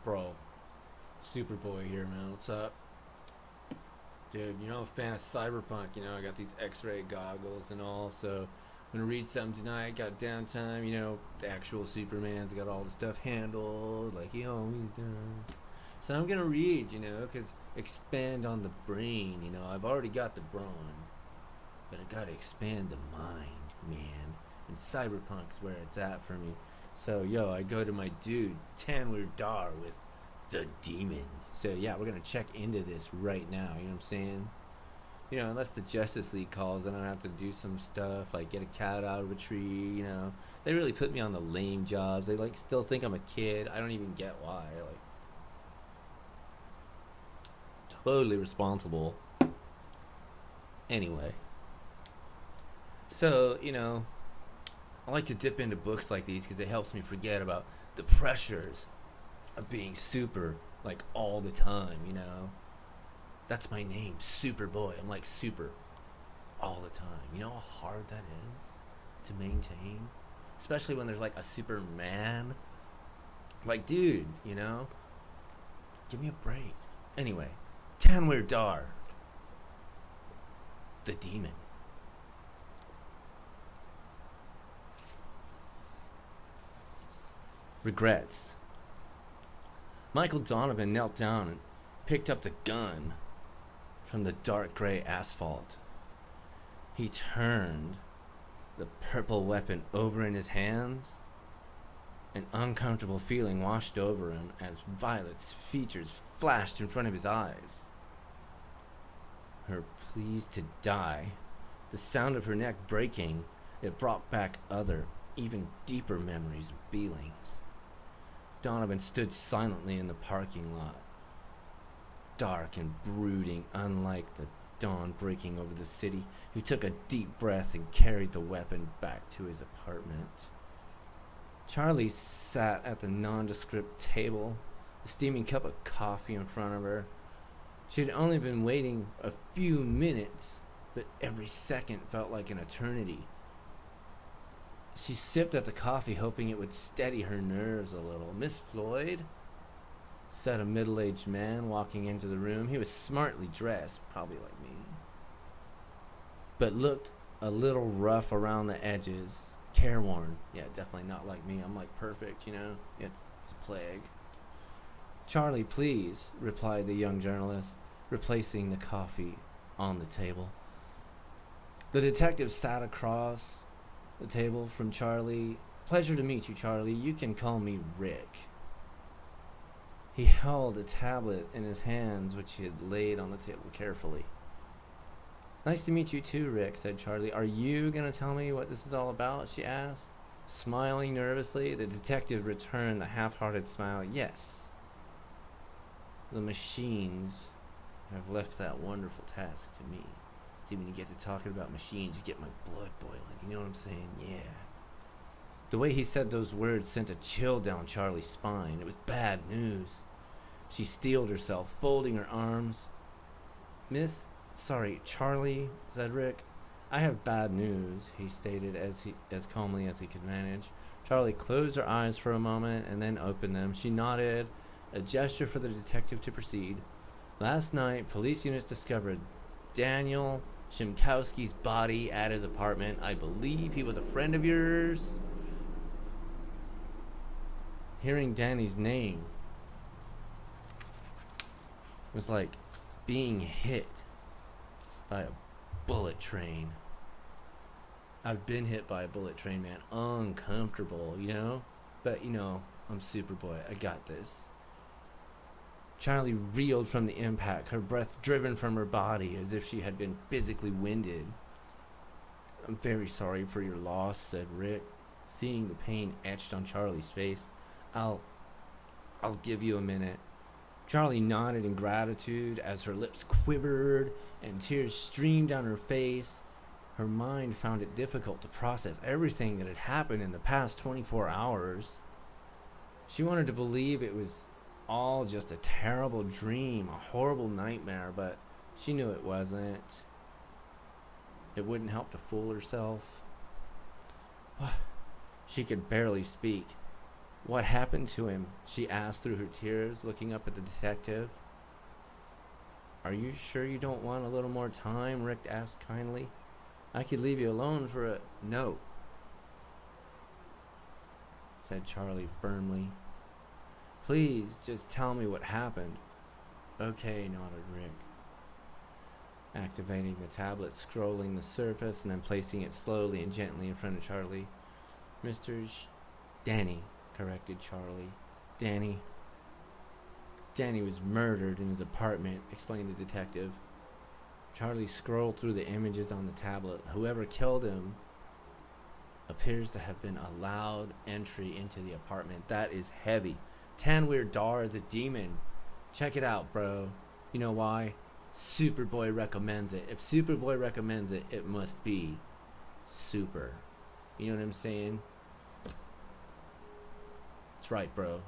Bro, Superboy here, man. What's up? Dude, I'm a fan of cyberpunk. I got these X-ray goggles and all, so I'm gonna read something tonight. Got downtime. The actual Superman's got all the stuff handled like he always does. So I'm gonna read, because expand on the brain. I've already got the brawn, but I gotta expand the mind, man. And cyberpunk's where it's at for me. So, I go to my dude, Tanweer Dar, with the demon. So, yeah, we're going to check into this right now. You know what I'm saying? Unless the Justice League calls, then I have to do some stuff, like get a cat out of a tree, They really put me on the lame jobs. They, still think I'm a kid. I don't even get why. Totally responsible. Anyway. So, I like to dip into books like these because it helps me forget about the pressures of being super, all the time, That's my name, Superboy. I'm super all the time. You know how hard that is to maintain? Especially when there's a Superman. Dude, give me a break. Anyway, Tanweer Dar, the demon. Regrets. Michael Donovan knelt down and picked up the gun from the dark gray asphalt. He turned the purple weapon over in his hands. An uncomfortable feeling washed over him as Violet's features flashed in front of his eyes. Her pleased to die, the sound of her neck breaking, it brought back other, even deeper memories and feelings. Donovan stood silently in the parking lot, dark and brooding, unlike the dawn breaking over the city. He took a deep breath and carried the weapon back to his apartment. Charlie sat at the nondescript table, a steaming cup of coffee in front of her. She had only been waiting a few minutes, but every second felt like an eternity. She sipped at the coffee, hoping it would steady her nerves a little. "Miss Floyd?" said a middle-aged man walking into the room. He was smartly dressed, probably like me, but looked a little rough around the edges. Careworn. Yeah, definitely not like me. I'm perfect, It's a plague. "Charlie, please," replied the young journalist, replacing the coffee on the table. The detective sat across the table from Charlie. "Pleasure to meet you, Charlie. You can call me Rick." He held a tablet in his hands, which he had laid on the table carefully. "Nice to meet you too, Rick," said Charlie. "Are you going to tell me what this is all about?" she asked. Smiling nervously, the detective returned the half-hearted smile. "Yes. The machines have left that wonderful task to me." See, when you get to talking about machines, you get my blood boiling. You know what I'm saying? Yeah. The way he said those words sent a chill down Charlie's spine. It was bad news. She steeled herself, folding her arms. Charlie," said Rick. "I have bad news," he stated as calmly as he could manage. Charlie closed her eyes for a moment and then opened them. She nodded, a gesture for the detective to proceed. "Last night, police units discovered Daniel Shimkowski's body at his apartment. I believe he was a friend of yours." Hearing Danny's name was like being hit by a bullet train. I've been hit by a bullet train, man. Uncomfortable, But, I'm Superboy. I got this. Charlie reeled from the impact, her breath driven from her body as if she had been physically winded. "I'm very sorry for your loss," said Rick, seeing the pain etched on Charlie's face. I'll give you a minute." Charlie nodded in gratitude as her lips quivered and tears streamed down her face. Her mind found it difficult to process everything that had happened in the past 24 hours. She wanted to believe it was all just a terrible dream, a horrible nightmare, but she knew it wasn't. It wouldn't help to fool herself. She could barely speak. What happened to him? She asked through her tears, looking up at the detective. Are you sure you don't want a little more time? Rick asked kindly. I could leave you alone for a... No, said Charlie firmly. Please, just tell me what happened. Okay, nodded Rick, activating the tablet, scrolling the surface, and then placing it slowly and gently in front of Charlie. Danny, corrected Charlie. Danny was murdered in his apartment, explained the detective. Charlie scrolled through the images on the tablet. Whoever killed him appears to have been allowed entry into the apartment. That is heavy. Tanweer Dar, the demon. Check it out, bro. You know why? Superboy recommends it. If Superboy recommends it, it must be super. You know what I'm saying? That's right, bro.